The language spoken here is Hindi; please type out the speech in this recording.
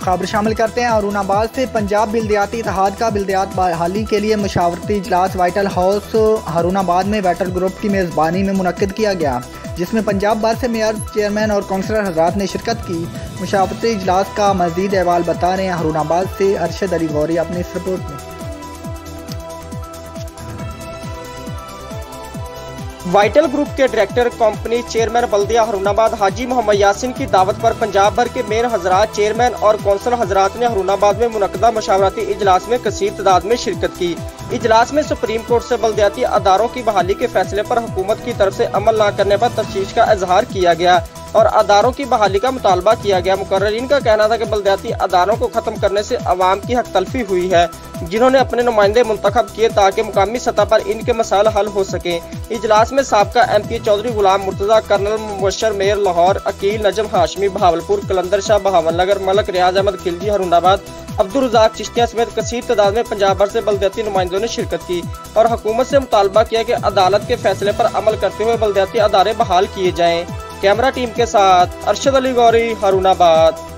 खबर शामिल करते हैं। हारूनाबाद से पंजाब बिल्दियाती इत्तेहाद का बिल्दियात बहाली के लिए मशावरती इजलास वाइटल हाउस हारूनाबाद में वाइटल ग्रुप की मेज़बानी में मुनक्किद किया गया, जिसमें पंजाब बार से मेयर, चेयरमैन और काउंसलर हजरात ने शिरकत की। मशावरती इजलास का मज़ीद अहवाल बता रहे हैं हारूनाबाद से अरशद अली गौरी अपनी इस रिपोर्ट में। वाइटल ग्रुप के डायरेक्टर, कंपनी चेयरमैन बल्दिया हारूनाबाद हाजी मोहम्मद यासिन की दावत पर पंजाब भर के मेयर हजरात, चेयरमैन और कौंसल हजरात ने हारूनाबाद में मुनक्कदा मशावरती इजलास में कसीर तादाद में शिरकत की। इजलास में सुप्रीम कोर्ट से बल्दियाती अदारों की बहाली के फैसले पर हुकूमत की तरफ से अमल न करने पर तफ्तीश का इजहार किया गया और अदारों की बहाली का मुतालबा किया गया। मुकर्ररीन का कहना था कि बल्दियाती अदारों को खत्म करने से अवाम की हक तलफी हुई है, जिन्होंने अपने नुमाइंदे मुंतखब किए ताकि मुकामी सतह पर इनके मसाइल हल हो सके। इजलास में साबका MP चौधरी गुलाम मुर्तजा, कर्नल मुबशर मेयर लाहौर, अकील नजम हाशमी बहावलपुर, कलंदर शाह बहावलनगर, मलक रियाज अहमद खिलजी हारूनाबाद, अब्दुल रज़ाक चिश्तिया समेत कसीर तादाद में पंजाब भर से बल्दियाती नुमाइंदों ने शिरकत की और हुकूमत से मुतालबा किया कि अदालत के फैसले पर अमल करते हुए बल्दियाती अदारे बहाल किए जाएं। कैमरा टीम के साथ अरशद अली गौरी, हारूनाबाद।